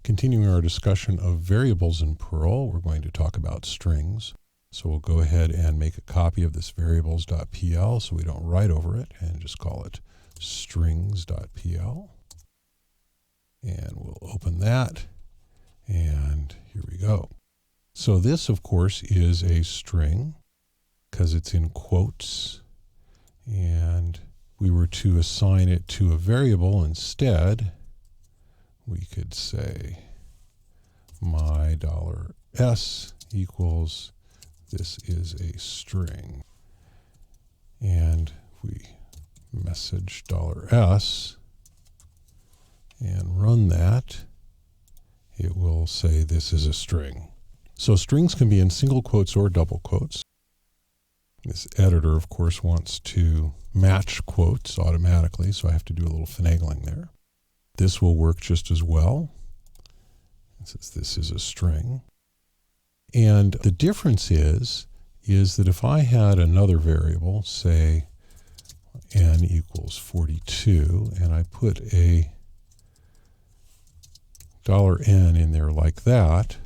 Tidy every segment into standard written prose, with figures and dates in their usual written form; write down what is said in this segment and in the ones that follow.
Continuing our discussion of variables in Perl, we're going to talk about strings. So we'll go ahead and make a copy of this variables.pl so we don't write over it and just call it strings.pl. And we'll open that, and here we go. So this, of course, is a string because it's in quotes, and we were to assign it to a variable instead. We could say my $s equals, this is a string. And we message $s and run that, it will say this is a string. So strings can be in single quotes or double quotes. This editor, of course, wants to match quotes automatically, so I have to do a little finagling there. This will work just as well. It says this is a string. And the difference is that if I had another variable, say n equals 42, and I put a $n in there like that,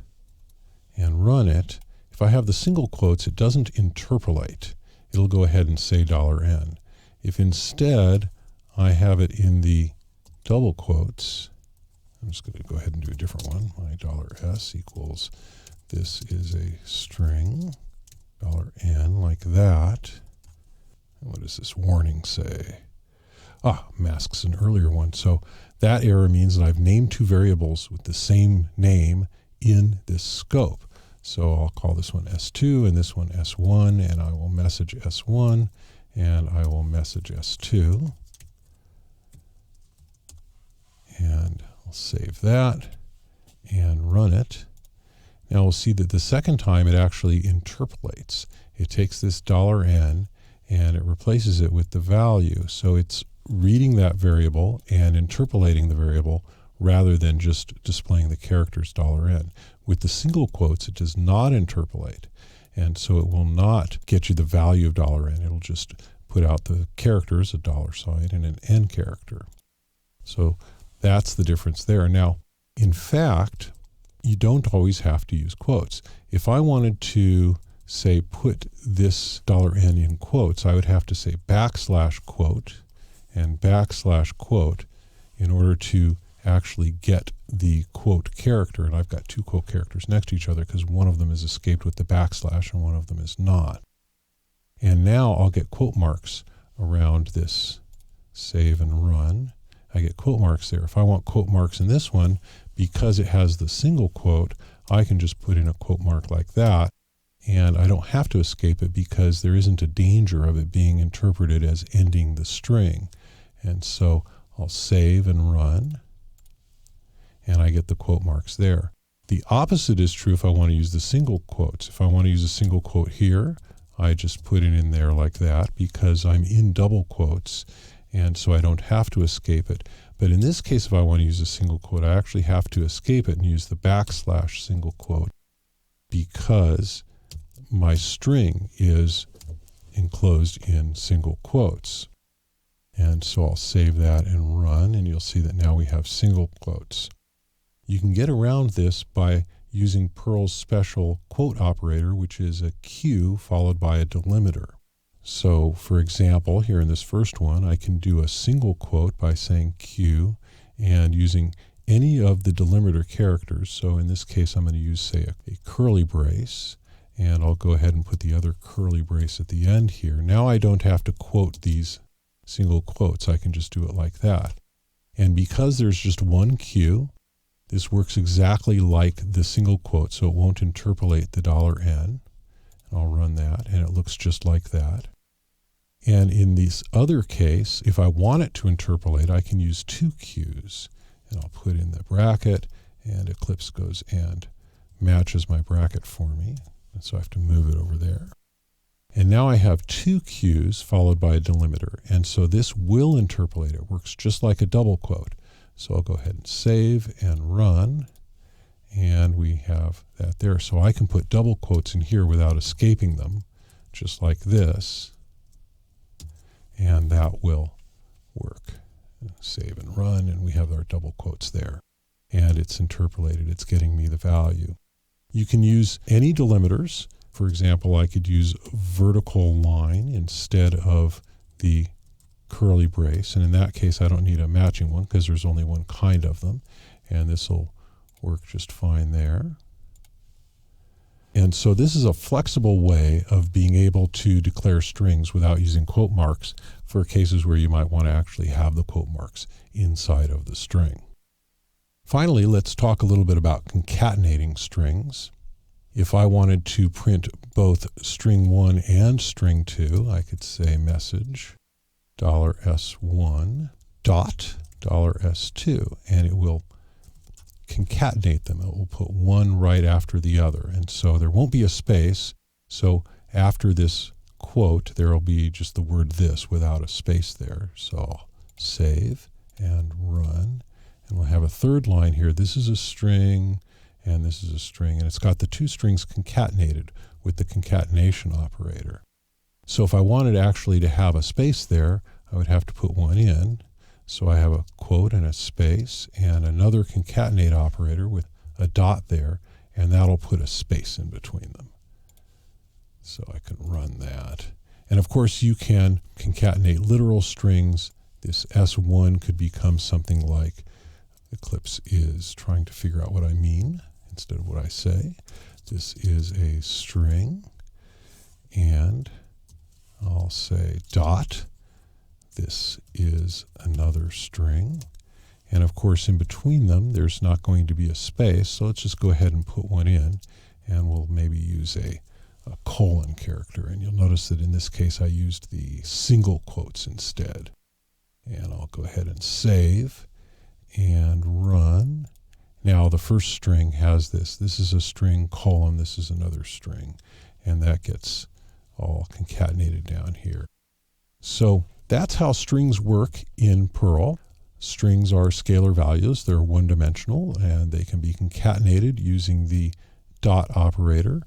and run it, if I have the single quotes, it doesn't interpolate. It'll go ahead and say $n. If instead I have it in the double quotes, I'm just going to go ahead and do a different one. My $s equals, this is a string, $n, like that. And what does this warning say? Masks an earlier one. So that error means that I've named two variables with the same name in this scope. So I'll call this one S2 and this one S1, and I will message S1 and I will message S2. And I'll save that and run it. Now we'll see that the second time it actually interpolates. It takes this $n and it replaces it with the value. So it's reading that variable and interpolating the variable rather than just displaying the characters $n. With the single quotes, it does not interpolate, and so it will not get you the value of $n. It'll just put out the characters, a $sign, and an n character. So that's the difference there. Now, in fact, you don't always have to use quotes. If I wanted to, say, put this $n in quotes, I would have to say \quote and \quote in order to actually get the quote character. And I've got two quote characters next to each other because one of them is escaped with the / and one of them is not. And now I'll get quote marks around this save and run. I get quote marks there. If I want quote marks in this one, because it has the single quote, I can just put in a quote mark like that, and I don't have to escape it because there isn't a danger of it being interpreted as ending the string. And so I'll save and run, and I get the quote marks there. The opposite is true if I want to use the single quotes. If I want to use a single quote here, I just put it in there like that because I'm in double quotes, and so I don't have to escape it. But in this case, if I want to use a single quote, I actually have to escape it and use the / single quote because my string is enclosed in single quotes. And so I'll save that and run, and you'll see that now we have single quotes. You can get around this by using Perl's special quote operator, which is a Q followed by a delimiter. So, for example, here in this first one, I can do a single quote by saying Q and using any of the delimiter characters. So in this case, I'm going to use, say, a curly brace, and I'll go ahead and put the other curly brace at the end here. Now I don't have to quote these single quotes. I can just do it like that. And because there's just one Q, this works exactly like the single quote, so it won't interpolate the $n. I'll run that, and it looks just like that. And in this other case, if I want it to interpolate, I can use two Qs. And I'll put in the bracket, and Eclipse goes and matches my bracket for me. And so I have to move it over there. And now I have two Qs followed by a delimiter. And so this will interpolate. It works just like a double quote. So I'll go ahead and save and run. And we have that there. So I can put double quotes in here without escaping them, just like this. And that will work. Save and run, and we have our double quotes there. and it's interpolated. It's getting me the value. You can use any delimiters. For example, I could use vertical line instead of the curly brace, and in that case I don't need a matching one because there's only one kind of them, and this will work just fine there. And so this is a flexible way of being able to declare strings without using quote marks for cases where you might want to actually have the quote marks inside of the string. Finally, let's talk a little bit about concatenating strings. If I wanted to print both string 1 and string 2, I could say message $S1 dot $S2, and it will concatenate them. It will put one right after the other, and so there won't be a space. So after this quote, there will be just the word this without a space there. So I'll save and run, and we'll have a third line here. This is a string, and this is a string, and it's got the two strings concatenated with the concatenation operator. So if I wanted actually to have a space there, I would have to put one in. So I have a quote and a space and another concatenate operator with a dot there, and that'll put a space in between them. So I can run that. And of course you can concatenate literal strings. This S1 could become something like Eclipse is trying to figure out what I mean instead of what I say. This is a string, and I'll say dot. This is another string. And of course, in between them, there's not going to be a space. So let's just go ahead and put one in, and we'll maybe use a colon character. And you'll notice that in this case, I used the single quotes instead. And I'll go ahead and save and run. Now the first string has this. This is a string colon. This is another string. And that gets all concatenated down here. So that's how strings work in Perl. Strings are scalar values. They're one-dimensional, and they can be concatenated using the dot operator.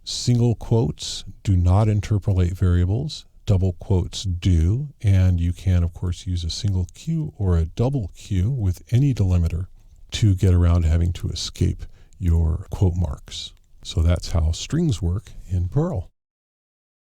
Single quotes do not interpolate variables. Double quotes do, and you can, of course, use a single Q or a double Q with any delimiter to get around having to escape your quote marks. So that's how strings work in Perl.